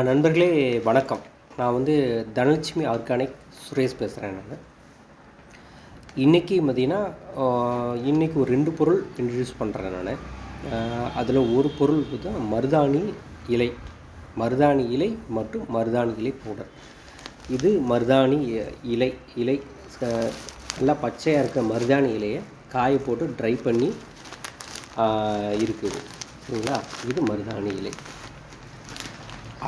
நண்பர்களே வணக்கம். நான் தனலட்சுமி ஆர்கானிக் சுரேஷ் பேசுகிறேன். நான் இன்றைக்கி பார்த்திங்கன்னா இன்றைக்கி ஒரு 2 பொருள் இன்ட்ரடியூஸ் பண்ணுறேன். நான் அதில் ஒரு பொருள் மருதாணி இலை, மருதாணி இலை மற்றும் மருதாணி இலை பவுடர். இது மருதாணி இலை இலை நல்லா பச்சையாக இருக்க மருதாணி இலையை காய போட்டு ட்ரை பண்ணி இருக்குது, சரிங்களா? இது மருதாணி இலை.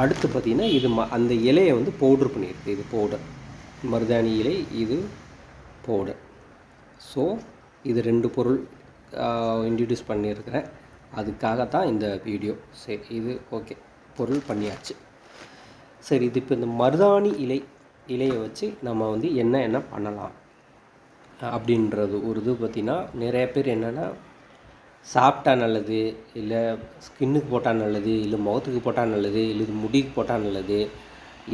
அடுத்து பார்த்திங்கன்னா இது அந்த இலையை பவுட்ரு பண்ணியிருக்கு. இது பவுடர், மருதாணி இலை, இது பவுடர். ஸோ இது 2 பொருள் இன்ட்ரடியூஸ் பண்ணியிருக்கிறேன். அதுக்காகத்தான் இந்த வீடியோ. சரி, இது ஓகே, பொருள் பண்ணியாச்சு. சரி, இது இப்போ இந்த மருதாணி இலையை வச்சு நம்ம என்ன பண்ணலாம் அப்படின்றது ஒரு இது பார்த்திங்கன்னா, நிறைய பேர் என்னென்னா சாப்பிட்டா நல்லது, இல்லை ஸ்கின்னுக்கு போட்டால் நல்லது, இல்லை முகத்துக்கு போட்டால் நல்லது, இல்லை இது முடிக்கு போட்டால் நல்லது,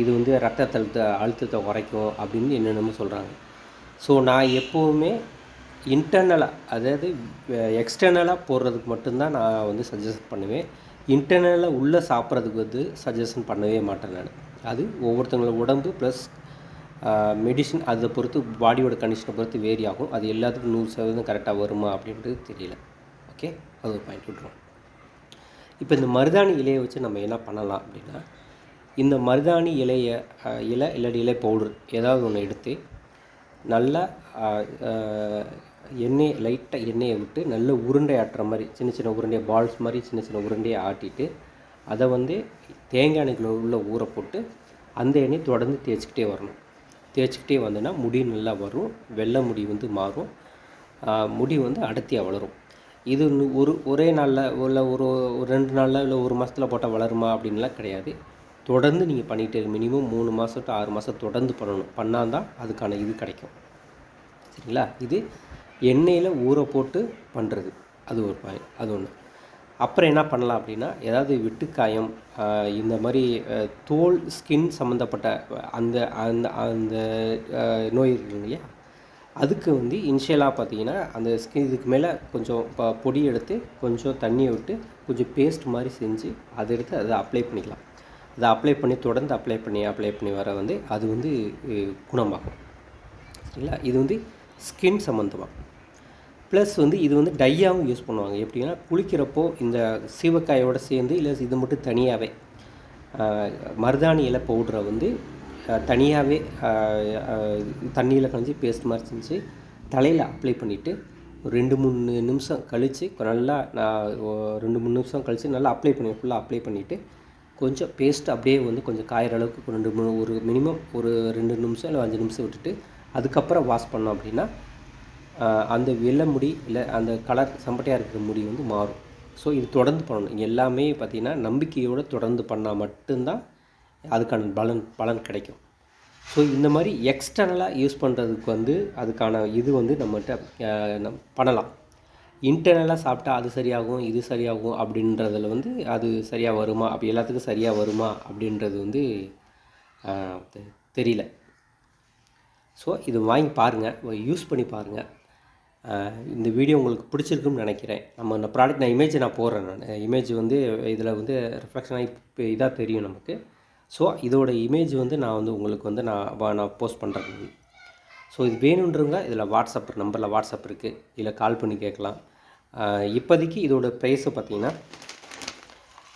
இது ரத்த அழுத்தத்தை குறைக்கும் அப்படின்னு என்னென்னமோ சொல்கிறாங்க. ஸோ நான் எப்போவுமே இன்டர்னலாக, அதாவது எக்ஸ்டர்னலாக போடுறதுக்கு மட்டும்தான் நான் சஜஷன் பண்ணுவேன். இன்டர்னலாக உள்ளே சாப்பிட்றதுக்கு சஜஷன் பண்ணவே மாட்டேன் நான். அது ஒவ்வொருத்தங்களோட உடம்பு ப்ளஸ் மெடிசின் அதை பொறுத்து, பாடியோட கண்டிஷனை பொறுத்து வேரி ஆகும். அது எல்லாத்துக்கும் 100% கரெக்டாக வருமா அப்படின்றது தெரியல. ஓகே, அது ஒரு பாயிண்ட் விட்டுருவோம். இப்போ இந்த மருதாணி இலையை வச்சு நம்ம என்ன பண்ணலாம் அப்படின்னா, இந்த மருதாணி இலையை இல்லாட்டி இலை பவுடர் ஏதாவது ஒன்று எடுத்து நல்லா லைட்டாக எண்ணெயை விட்டு நல்ல உருண்டை ஆட்டுற மாதிரி, சின்ன சின்ன உருண்டையை, பால்ஸ் மாதிரி சின்ன சின்ன உருண்டையை ஆட்டிட்டு அதை தேங்காய் எண்ணெய்க்குள்ள உள்ள ஊற போட்டு அந்த எண்ணெயை தொடர்ந்து தேய்ச்சிக்கிட்டே வரணும். தேய்ச்சிக்கிட்டே வந்தோன்னா முடி நல்லா வரும், வெள்ளை முடி மாறும், முடி அடர்த்தியாக வளரும். இது ஒரே நாளில் இல்லை ஒரு 2 நாளில் இல்லை 1 மாதத்தில் போட்டால் வளருமா அப்படின்லாம் கிடையாது. தொடர்ந்து நீங்கள் பண்ணிகிட்டே மினிமம் 3 மாதம் டு 6 மாதம் தொடர்ந்து பண்ணணும். பண்ணால் தான் அதுக்கான இது கிடைக்கும், சரிங்களா? இது எண்ணெயில் ஊற போட்டு பண்ணுறது, அது ஒரு பாயிண்ட், அது ஒன்று. அப்புறம் என்ன பண்ணலாம் அப்படின்னா, ஏதாவது வெட்டுக்காயம், இந்த மாதிரி தோல் ஸ்கின் சம்மந்தப்பட்ட அந்த அந்த அந்த நோய் இருக்குங்க இல்லையா, அதுக்கு இனிஷியலாக பார்த்தீங்கன்னா அந்த இதுக்கு மேலே கொஞ்சம் பொடி எடுத்து கொஞ்சம் தண்ணியை விட்டு கொஞ்சம் பேஸ்ட் மாதிரி செஞ்சு அதை எடுத்து அதை அப்ளை பண்ணிக்கலாம். அதை அப்ளை பண்ணி தொடர்ந்து அப்ளை பண்ணி வர அது குணமாகும், சரிங்களா? இது ஸ்கின் சம்மந்தமாக. ப்ளஸ் இது டையாகவும் யூஸ் பண்ணுவாங்க. எப்படின்னா, குளிக்கிறப்போ இந்த சீவக்காயோடு சேர்ந்து, இல்லை இது மட்டும் தனியாகவே மருதாணி இலை பவுடரை தனியாகவே தண்ணியில் கலந்து பேஸ்ட் மாதிரி செஞ்சு தலையில் அப்ளை பண்ணிவிட்டு ஒரு 2-3 நிமிஷம் கழித்து நல்லா 2-3 நிமிஷம் கழித்து நல்லா ஃபுல்லாக அப்ளை பண்ணிவிட்டு கொஞ்சம் பேஸ்ட் அப்படியே கொஞ்சம் காயிற அளவுக்கு ஒரு மினிமம் ஒரு 2 நிமிஷம் இல்லை 5 நிமிஷம் விட்டுட்டு அதுக்கப்புறம் வாஷ் பண்ணோம் அப்படின்னா அந்த வெள்ளை முடி இல்லை அந்த கலர் சம்பட்டையாக இருக்கிற முடி மாறும். ஸோ இது தொடர்ந்து பண்ணணும். எல்லாமே பார்த்திங்கன்னா நம்பிக்கையோடு தொடர்ந்து பண்ணால் மட்டும்தான் அதுக்கான பலன் கிடைக்கும். ஸோ இந்த மாதிரி எக்ஸ்டர்னலாக யூஸ் பண்ணுறதுக்கு அதுக்கான இது நம்மகிட்ட பண்ணலாம். இன்டர்னலாக சாப்பிட்டா அது சரியாகும், இது சரியாகும் அப்படின்றதில் அது சரியாக வருமா, அப்படி எல்லாத்துக்கும் சரியாக வருமா அப்படின்றது தெரியல. ஸோ இது வாங்கி பாருங்கள், யூஸ் பண்ணி பாருங்கள். இந்த வீடியோ உங்களுக்கு பிடிச்சிருக்குன்னு நினைக்கிறேன். இந்த ப்ராடக்ட் நான் இமேஜை போடுறேன். நான் இமேஜ் இதில் ரிஃப்ளெக்ஷனாக இப்போ இதாக தெரியும் நமக்கு. ஸோ இதோட இமேஜ் நான் உங்களுக்கு நான் போஸ்ட் பண்ணுறேன். ஸோ இது வேணுன்றவங்க இதில் நம்பரில் வாட்ஸ்அப் இருக்குது, இல்லை கால் பண்ணி கேட்கலாம். இப்போதைக்கு இதோட ப்ரைஸை பார்த்திங்கன்னா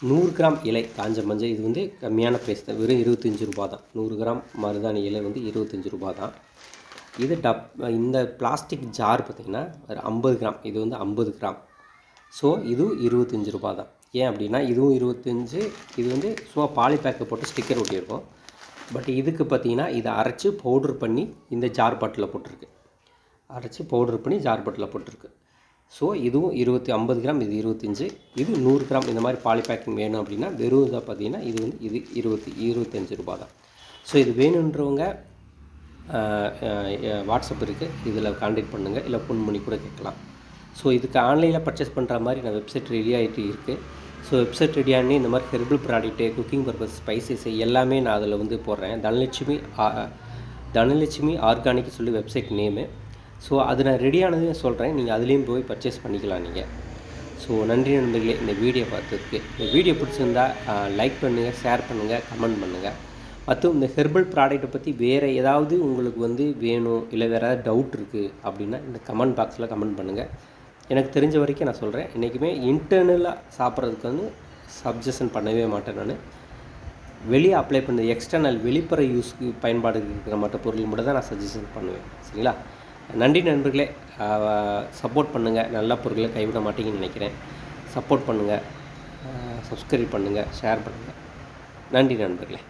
100 கிராம் இலை காஞ்ச மஞ்சள் இது கம்மியான ப்ரைஸ் தான், வெறும் 25 ரூபா தான். 100 கிராம் மருதாணி இலை 25 ரூபா தான். இது இந்த பிளாஸ்டிக் ஜார் பார்த்திங்கன்னா 50 கிராம், இது 50 கிராம். ஸோ இதுவும் 25 ரூபா தான். ஏன் அப்படின்னா இதுவும் 25, இது சும்மா பாலி பேக்கை போட்டு ஸ்டிக்கர் ஒட்டியிருக்கோம். பட் இதுக்கு பார்த்திங்கன்னா இதை அரைச்சி பவுட்ரு பண்ணி இந்த ஜார் பாட்டில் போட்டிருக்கு, அரைச்சி பவுட்ரு பண்ணி ஜார் பாட்டில் போட்டிருக்கு. ஸோ இதுவும் 50 கிராம், இது 25, இது 100 கிராம். இந்த மாதிரி பாலி பேக்கிங் வேணும் அப்படின்னா வெறும் இதாக பார்த்திங்கன்னா இது 25 ரூபா தான். ஸோ இது வேணுன்றவங்க வாட்ஸ்அப் இருக்குது, இதில் கான்டாக்ட் பண்ணுங்கள், இல்லை ஃபோன் பண்ணி கூட கேட்கலாம். ஸோ இதுக்கு ஆன்லைனில் பர்ச்சேஸ் பண்ணுற மாதிரி நான் வெப்சைட் ரெடி ஆகிட்டு இருக்குது. ஸோ வெப்சைட் ரெடியானே இந்த மாதிரி herbal product, cooking purpose, spices எல்லாமே நான் அதில் போடுறேன். தனலட்சுமி ஆர்கானிக் சொல்லி வெப்சைட் நேமு. ஸோ அது நான் ரெடியானதையும் சொல்கிறேன், நீங்கள் அதுலேயும் போய் பர்ச்சேஸ் பண்ணிக்கலாம் நீங்கள். ஸோ நன்றி நண்பர்களே இந்த வீடியோ பார்த்ததுக்கு. இந்த வீடியோ பிடிச்சிருந்தா லைக் பண்ணுங்கள், ஷேர் பண்ணுங்கள், கமெண்ட் பண்ணுங்கள். மற்றும் இந்த ஹெர்பல் ப்ராடக்ட்டை பற்றி வேறு ஏதாவது உங்களுக்கு வந்து வேணும், இல்லை வேறு ஏதாவது டவுட் இருக்குது அப்படின்னா இந்த கமெண்ட் பாக்ஸில் கமெண்ட் பண்ணுங்கள். எனக்கு தெரிஞ்ச வரைக்கும் நான் சொல்கிறேன், என்றைக்குமே இன்டர்னலாக சாப்பிட்றதுக்கு வந்து சப்ஜெஷன் பண்ணவே மாட்டேன். நான் வெளியே அப்ளை பண்ணது எக்ஸ்டர்னல் வெளிப்புற யூஸ்க்கு பயன்பாடு இருக்கிற மற்ற பொருள் மட்டும் தான் நான் சஜஷன் பண்ணுவேன். சரிங்களா? நன்றி நண்பர்களே. சப்போர்ட் பண்ணுங்கள். நல்ல பொருட்களை கைவிட மாட்டீங்கன்னு நினைக்கிறேன். சப்போர்ட் பண்ணுங்கள், சப்ஸ்கிரைப் பண்ணுங்கள், ஷேர் பண்ணுங்கள். நன்றி நண்பர்களே.